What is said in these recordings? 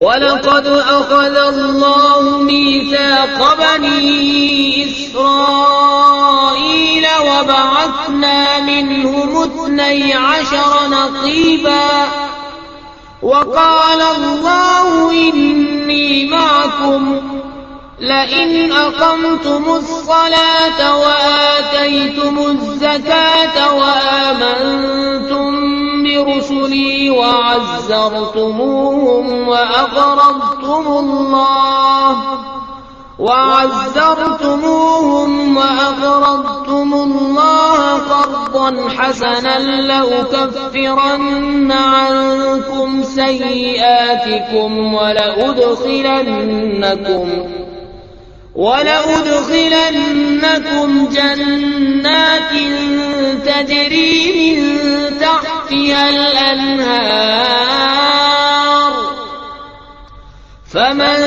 وَلَقَدْ أَخَذَ اللَّهُ مِيثَاقَ بَنِي إِسْرَائِيلَ وَبَعَثْنَا مِنْهُمُ 12 نَقِيبًا وَقَالَ اللَّهُ إِنِّي مَعَكُمْ لَئِنْ أَقَمْتُمُ الصَّلَاةَ وَآتَيْتُمُ الزَّكَاةَ وَآمَنْتُمْ برسلي وعزرتموهم وأقرضتم الله قرضا حسنا لأكفرن عنكم سيئاتكم ولأدخلنكم جنات تجري من تحتها الأنهار فمن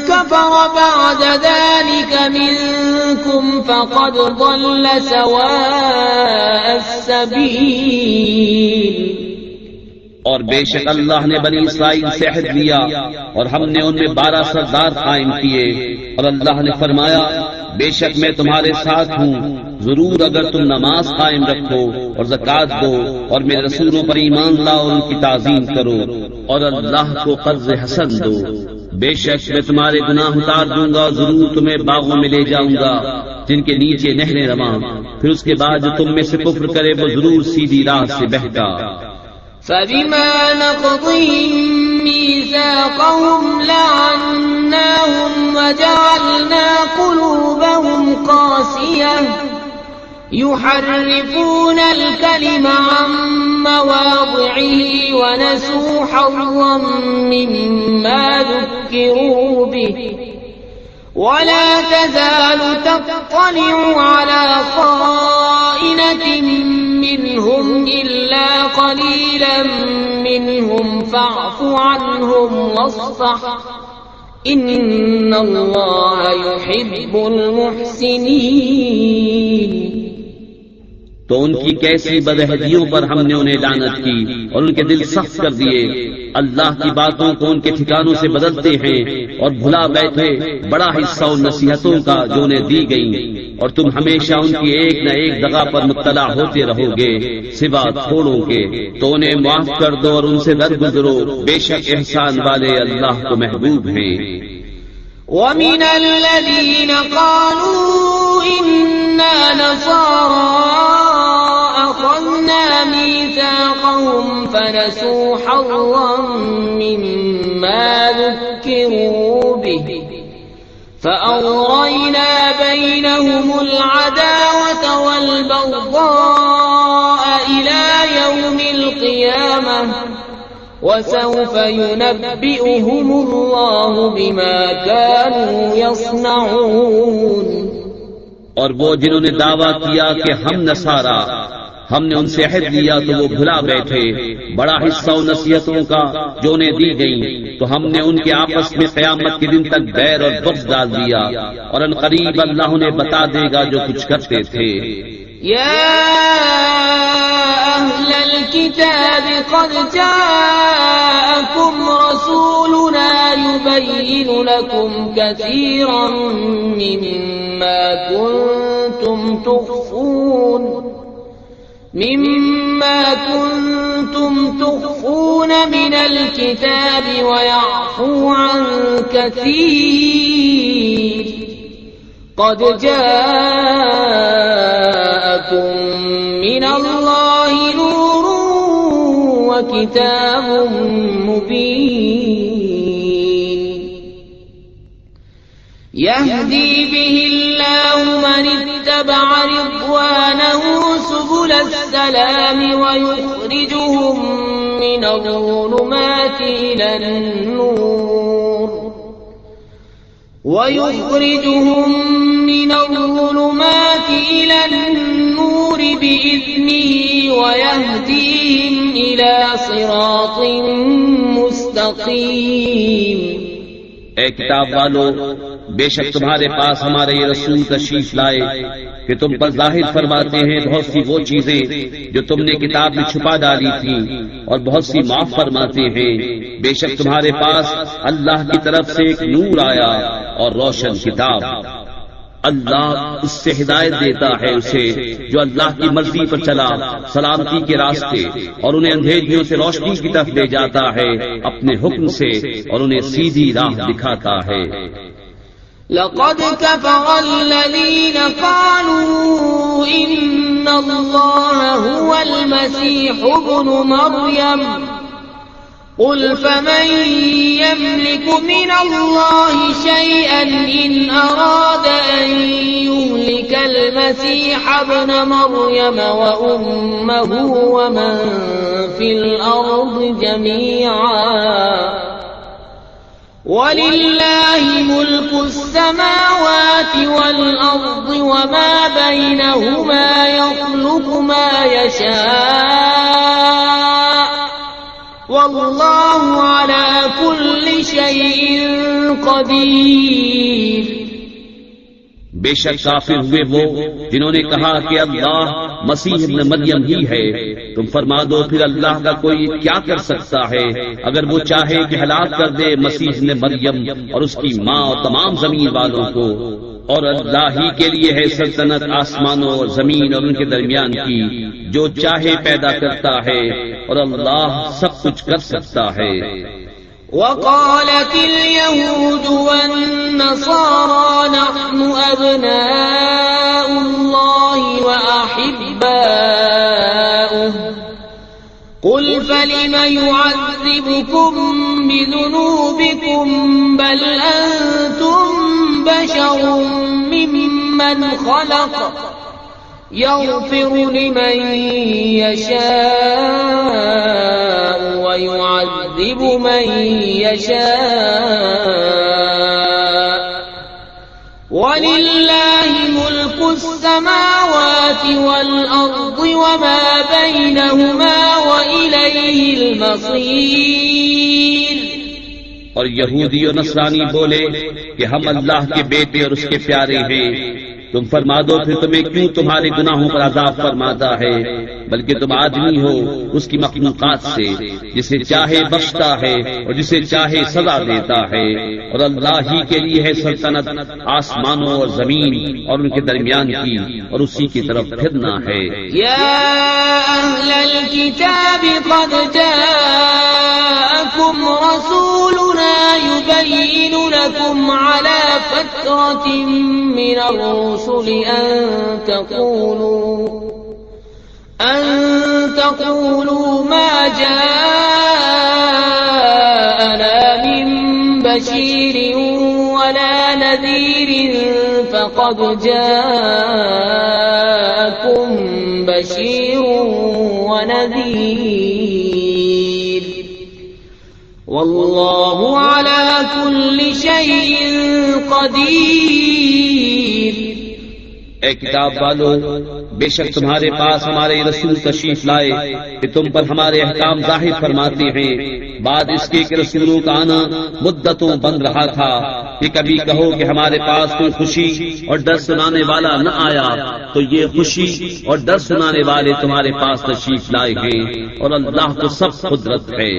كفر بعد ذلك منكم فقد ضل سواء السبيل۔ اور بے شک اللہ نے بنی اسرائیل سے عہد لیا اور ہم نے ان میں 12 سردار قائم کیے، اور اللہ نے فرمایا بے شک میں تمہارے ساتھ ہوں، ضرور اگر تم نماز قائم رکھو اور زکوٰۃ دو اور میرے رسولوں پر ایمان لاؤ اور ان کی تعظیم کرو اور اللہ کو قرض حسن دو، بے شک میں تمہارے گناہ اتار دوں گا، ضرور تمہیں باغوں میں لے جاؤں گا جن کے نیچے نہریں رواں، پھر اس کے بعد جو تم میں سے کفر کرے وہ ضرور سیدھی راہ سے بہکا۔ فَبِمَا نَقْضِهِم مِّيثَاقَهُمْ لَعَنَّاهُمْ وَجَعَلْنَا قُلُوبَهُمْ قَاسِيَةً يُحَرِّفُونَ الْكَلِمَ عَن مَّوَاضِعِهِ وَنَسُوا حَظًّا مِّمَّا ذُكِّرُوا بِهِ وَلَا تَزَالُ تَطَّلِعُ عَلَىٰ خَائِنَةٍ منهم إلا قليلا منهم فاعف عنهم واصفح إن الله يحب المحسنين۔ تو ان کی کیسی بدعہدیوں پر ہم نے انہیں لعنت کی اور ان کے دل سخت کر دیے، اللہ کی باتوں کو ان کے ٹھکانوں سے بدلتے ہیں اور بھلا بیٹھے بڑا حصہ ان نصیحتوں کا جو انہیں دی گئیں، اور تم ہمیشہ ان کی ایک نہ ایک دغا پر مطلع ہوتے رہو گے سوا تھوڑوں کے، تو انہیں معاف کر دو اور ان سے درگزرو، بے شک احسان والے اللہ کو محبوب ہیں۔ وَمِنَ الَّذِينَ قَالُوا إِنَّا نَصَارَىٰ أَخَذْنَا مِيثَاقَهُمْ فَنَسُوا حَظًّا مِّمَّا ذُكِّرُوا بِهِ فَأَغْرَيْنَا بَيْنَهُمُ الْعَدَاوَةَ وَالْبَغْضَاءَ إِلَىٰ يَوْمِ الْقِيَامَةِ وَسَوْفَ يُنَبِّئُهُمُ اللَّهُ بِمَا كَانُوا يَصْنَعُونَ۔ اور وہ جنہوں نے دعویٰ کیا کہ ہم نصارا، ہم نے ان سے عہد لیا تو وہ بھلا بیٹھے بڑا حصہ ان نصیحتوں کا جو انہیں دی گئیں، تو ہم نے ان کے آپس میں قیامت کے دن تک بیر اور بغض ڈال دیا، اور ان قریب اللہ انہیں بتا دے گا جو کچھ کرتے تھے۔ يا أهل الكتاب قد جاءكم رسولنا يبين لكم كثيرا مما كنتم تخفون من الكتاب ويعفو عن كثير قد جاءكم من الله نور وكتاب مبين يهدي به الله من اتبع رضوانه سبل السلام ويخرجهم من الظلمات إلى النور بإذنه ويهديهم إلى صراط مستقيم۔ اے کتاب والو، بے شک تمہارے پاس ہمارے یہ رسول تشریف لائے کہ تم پر ظاہر فرماتے ہیں بہت سی وہ چیزیں جو تم نے کتاب میں چھپا ڈالی تھیں، اور بہت سی معاف فرماتے ہیں۔ بے شک تمہارے پاس اللہ کی طرف سے ایک نور آیا اور روشن کتاب۔ اللہ اس سے ہدایت دیتا ہے اسے جو اللہ کی مرضی پر چلا سلامتی کے راستے، اور انہیں اندھیریوں سے روشنی کی طرف لے جاتا ہے اپنے حکم سے، اور انہیں سیدھی راہ دکھاتا ہے۔ لقد كفر الذين قالوا إن الله هو المسيح ابن مريم قل فمن يملك من الله شيئا إن أراد أن يهلك المسيح ابن مريم وأمه ومن في الأرض جميعا وَلِلَّهِ مُلْكُ السَّمَاوَاتِ وَالْأَرْضِ وَمَا بَيْنَهُمَا يَخْلُقُ مَا يَشَاءُ وَاللَّهُ عَلَى كُلِّ شَيْءٍ قَدِيرٌ۔ بے شک کافر ہوئے وہ جنہوں نے کہا کہ اللہ مسیح ابن مریم ہی ہے۔ تم فرما دو پھر اللہ کا کوئی کیا کر سکتا ہے اگر وہ چاہے کہ ہلاک کر دے مسیح ابن مریم اور اس کی ماں اور تمام زمین والوں کو، اور اللہ ہی کے لیے ہے سلطنت آسمانوں اور زمین اور ان کے درمیان کی، جو چاہے پیدا کرتا ہے اور اللہ سب کچھ کر سکتا ہے۔ وقالت اليهود والنصارى نحن أبناء الله وأحباؤه قل فلم يعذبكم بذنوبكم بل أنتم بشر ممن خلق يغفر لمن يشاء ويعذب من يشاء ولله ملك السماوات والأرض وما بينهما وإليه المصير۔ اور یہودی و نصرانی بولے کہ ہم اللہ کے بیٹے اور اس کے پیارے ہیں۔ تم فرما دو پھر تمہیں کیوں تمہارے گناہوں پر عذاب فرماتا ہے، بلکہ تم آدمی ہو اس کی مخلوقات سے، جسے چاہے بخشتا ہے اور جسے چاہے سزا دیتا ہے، اور اللہ ہی کے لیے ہے سلطنت آسمانوں اور زمین اور ان کے درمیان کی، اور اسی کی طرف پھرنا ہے۔ یا اہل الکتاب قد جاءکم رسولنا يبين لكم على فترة من الرسل أن تقولوا ما جاءنا من بشير ولا نذير فقد جاءكم بشير ونذير والله على كل شيء قدير۔ اے کتاب والو، بے شک تمہارے پاس ہمارے رسول تشریف لائے کہ تم پر ہمارے احکام ظاہر فرماتے ہیں، بعد اس کے کہ رسولوں کا آنا مدتوں بند رہا تھا کہ کبھی کہو کہ ہمارے پاس کوئی خوشی اور ڈر سنانے والا نہ آیا، تو یہ خوشی اور ڈر سنانے والے تمہارے پاس تشریف لائے ہیں، اور اللہ کو سب قدرت ہے۔